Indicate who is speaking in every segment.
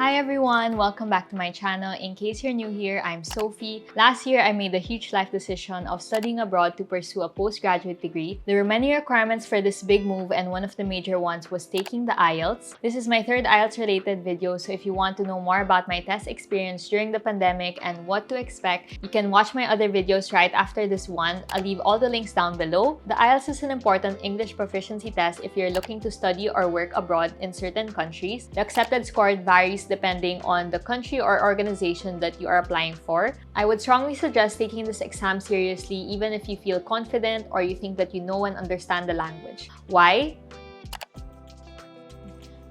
Speaker 1: Hi everyone! Welcome back to my channel. In case you're new here, I'm Sophie. Last year, I made the huge life decision of studying abroad to pursue a postgraduate degree. There were many requirements for this big move, and one of the major ones was taking the IELTS. This is my third IELTS-related video, so if you want to know more about my test experience during the pandemic and what to expect, you can watch my other videos right after this one. I'll leave all the links down below. The IELTS is an important English proficiency test if you're looking to study or work abroad in certain countries. The accepted score varies depending on the country or organization that you are applying for. I would strongly suggest taking this exam seriously even if you feel confident or you think that you know and understand the language. Why?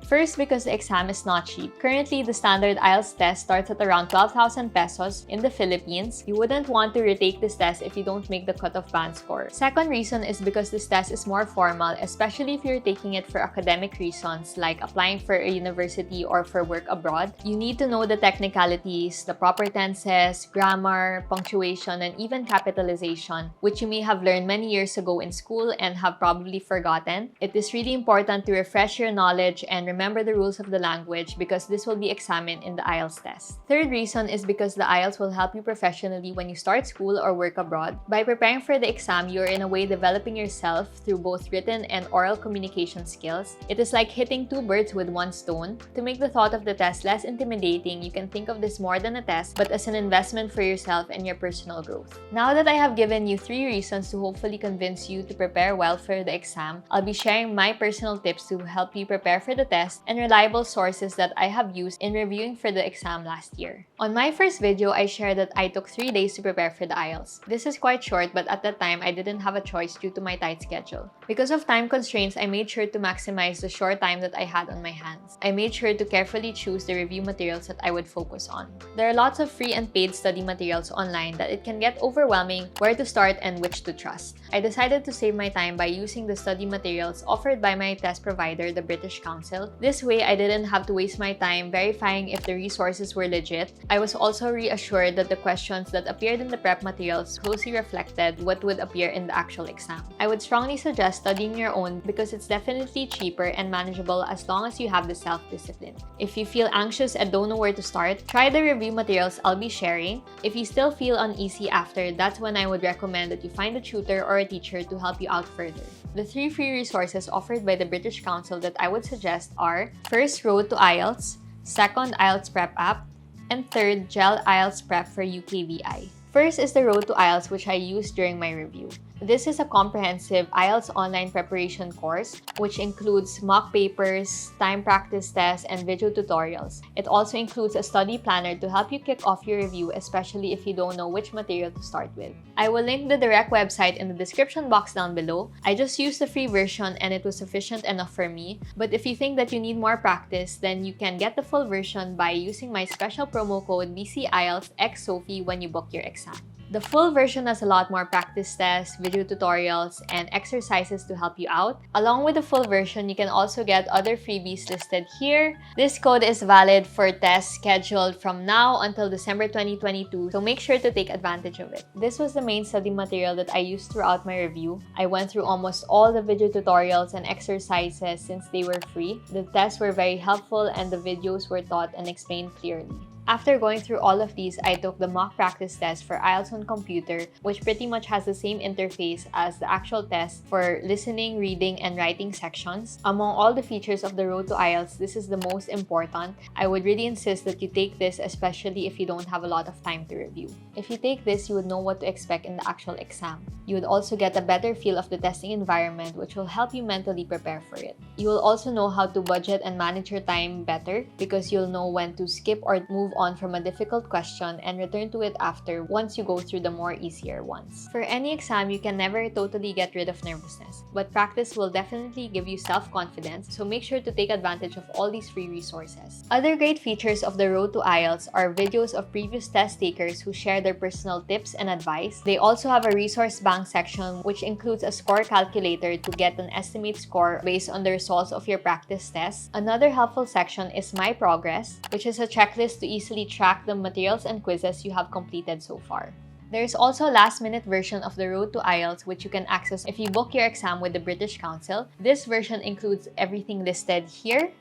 Speaker 1: First, because the exam is not cheap. Currently, the standard IELTS test starts at around 12,000 pesos in the Philippines. You wouldn't want to retake this test if you don't make the cutoff band score. Second reason is because this test is more formal, especially if you're taking it for academic reasons like applying for a university or for work abroad. You need to know the technicalities, the proper tenses, grammar, punctuation, and even capitalization, which you may have learned many years ago in school and have probably forgotten. It is really important to refresh your knowledge and remember the rules of the language because this will be examined in the IELTS test. Third reason is because the IELTS will help you professionally when you start school or work abroad. By preparing for the exam, you're in a way developing yourself through both written and oral communication skills. It is like hitting two birds with one stone. To make the thought of the test less intimidating, you can think of this more than a test, but as an investment for yourself and your personal growth. Now that I have given you 3 reasons to hopefully convince you to prepare well for the exam, I'll be sharing my personal tips to help you prepare for the test and reliable sources that I have used in reviewing for the exam last year. On my first video, I shared that I took 3 days to prepare for the IELTS. This is quite short, but at that time, I didn't have a choice due to my tight schedule. Because of time constraints, I made sure to maximize the short time that I had on my hands. I made sure to carefully choose the review materials that I would focus on. There are lots of free and paid study materials online that it can get overwhelming where to start and which to trust. I decided to save my time by using the study materials offered by my test provider, the British Council. This way, I didn't have to waste my time verifying if the resources were legit. I was also reassured that the questions that appeared in the prep materials closely reflected what would appear in the actual exam. I would strongly suggest studying your own because it's definitely cheaper and manageable as long as you have the self-discipline. If you feel anxious and don't know where to start, try the review materials I'll be sharing. If you still feel uneasy after, that's when I would recommend that you find a tutor or a teacher to help you out further. The 3 free resources offered by the British Council that I would suggest are: first, Road to IELTS, second, IELTS Prep app, and third, Gel IELTS Prep for UKVI. First is the Road to IELTS, which I used during my review. This is a comprehensive IELTS online preparation course which includes mock papers, time practice tests, and video tutorials. It also includes a study planner to help you kick off your review, especially if you don't know which material to start with. I will link the direct website in the description box down below. I just used the free version and it was sufficient enough for me. But if you think that you need more practice, then you can get the full version by using my special promo code BCIELTSXSophie when you book your exam. The full version has a lot more practice tests, video tutorials, and exercises to help you out. Along with the full version, you can also get other freebies listed here. This code is valid for tests scheduled from now until December 2022, so make sure to take advantage of it. This was the main study material that I used throughout my review. I went through almost all the video tutorials and exercises since they were free. The tests were very helpful and the videos were taught and explained clearly. After going through all of these, I took the mock practice test for IELTS on computer, which pretty much has the same interface as the actual test for listening, reading, and writing sections. Among all the features of the Road to IELTS, this is the most important. I would really insist that you take this, especially if you don't have a lot of time to review. If you take this, you would know what to expect in the actual exam. You would also get a better feel of the testing environment, which will help you mentally prepare for it. You will also know how to budget and manage your time better because you'll know when to skip or move on from a difficult question and return to it after once you go through the more easier ones. For any exam, you can never totally get rid of nervousness, but practice will definitely give you self-confidence, so make sure to take advantage of all these free resources. Other great features of the Road to IELTS are videos of previous test takers who share their personal tips and advice. They also have a resource bank section which includes a score calculator to get an estimate score based on the results of your practice tests. Another helpful section is My Progress, which is a checklist to easily track the materials and quizzes you have completed so far. There is also a last-minute version of the Road to IELTS which you can access if you book your exam with the British Council. This version includes everything listed here.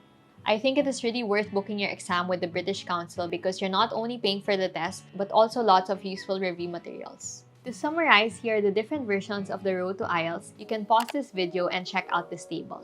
Speaker 1: I think it is really worth booking your exam with the British Council because you're not only paying for the test, but also lots of useful review materials. To summarize, here are the different versions of the road to IELTS. You can pause this video and check out this table.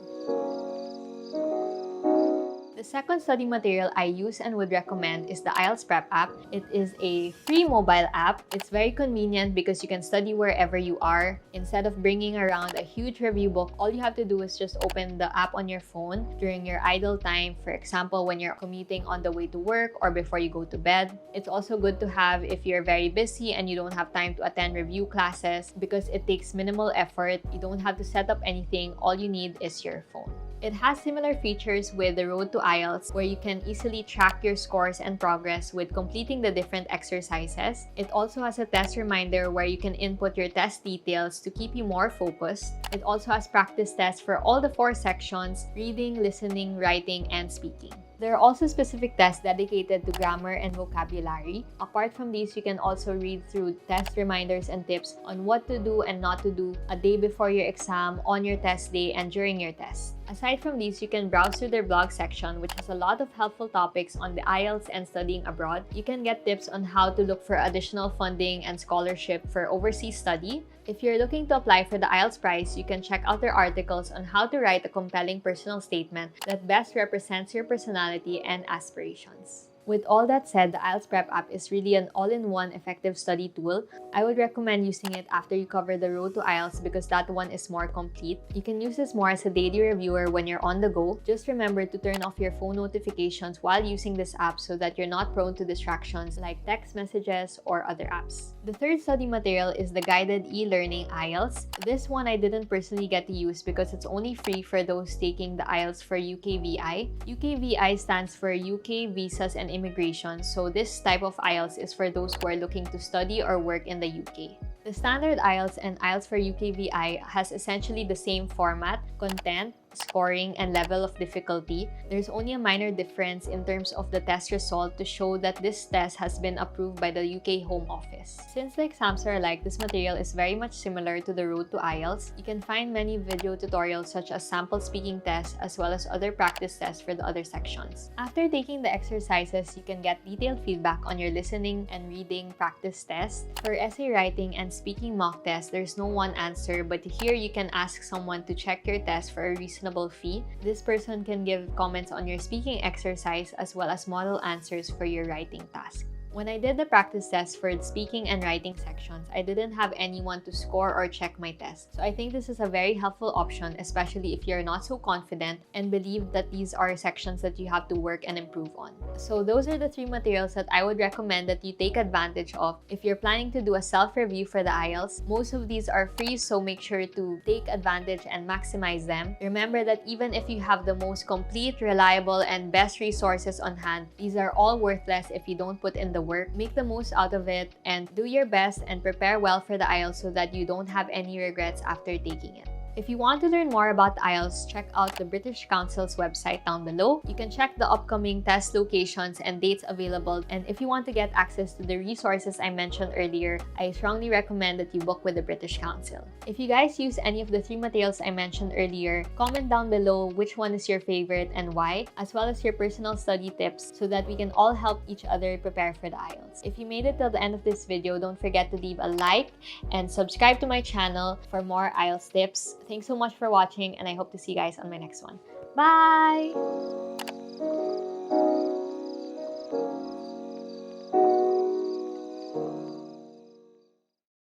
Speaker 1: The second study material I use and would recommend is the IELTS Prep app. It is a free mobile app. It's very convenient because you can study wherever you are. Instead of bringing around a huge review book, all you have to do is just open the app on your phone during your idle time. For example, when you're commuting on the way to work or before you go to bed. It's also good to have if you're very busy and you don't have time to attend review classes because it takes minimal effort. You don't have to set up anything. All you need is your phone. It has similar features with the Road to IELTS where you can easily track your scores and progress with completing the different exercises. It also has a test reminder where you can input your test details to keep you more focused. It also has practice tests for all the 4 sections: reading, listening, writing, and speaking. There are also specific tests dedicated to grammar and vocabulary. Apart from these, you can also read through test reminders and tips on what to do and not to do a day before your exam, on your test day, and during your test. Aside from these, you can browse through their blog section, which has a lot of helpful topics on the IELTS and studying abroad. You can get tips on how to look for additional funding and scholarship for overseas study. If you're looking to apply for the IELTS prize, you can check out their articles on how to write a compelling personal statement that best represents your personality and aspirations. With all that said, the IELTS Prep app is really an all-in-one effective study tool. I would recommend using it after you cover the road to IELTS because that one is more complete. You can use this more as a daily reviewer when you're on the go. Just remember to turn off your phone notifications while using this app so that you're not prone to distractions like text messages or other apps. The third study material is the guided e-learning IELTS. This one I didn't personally get to use because it's only free for those taking the IELTS for UKVI. UKVI stands for UK Visas and Immigration, so this type of IELTS is for those who are looking to study or work in the UK. The standard IELTS and IELTS for UKVI has essentially the same format, content, scoring, and level of difficulty. There's only a minor difference in terms of the test result to show that this test has been approved by the UK Home Office. Since the exams are alike, this material is very much similar to the road to IELTS. You can find many video tutorials such as sample speaking tests as well as other practice tests for the other sections. After taking the exercises, you can get detailed feedback on your listening and reading practice tests. For essay writing and speaking mock tests, there's no one answer, but here you can ask someone to check your test for a reasonable fee. This person can give comments on your speaking exercise as well as model answers for your writing task. When I did the practice test for the speaking and writing sections, I didn't have anyone to score or check my test. So I think this is a very helpful option, especially if you're not so confident and believe that these are sections that you have to work and improve on. So those are the 3 materials that I would recommend that you take advantage of if you're planning to do a self-review for the IELTS. Most of these are free, so make sure to take advantage and maximize them. Remember that even if you have the most complete, reliable, and best resources on hand, these are all worthless if you don't put in the work. Make the most out of it and do your best and prepare well for the IELTS so that you don't have any regrets after taking it. If you want to learn more about IELTS, check out the British Council's website down below. You can check the upcoming test locations and dates available. And if you want to get access to the resources I mentioned earlier, I strongly recommend that you book with the British Council. If you guys use any of the 3 materials I mentioned earlier, comment down below which one is your favorite and why, as well as your personal study tips so that we can all help each other prepare for the IELTS. If you made it till the end of this video, don't forget to leave a like and subscribe to my channel for more IELTS tips. Thanks so much for watching, and I hope to see you guys on my next one. Bye!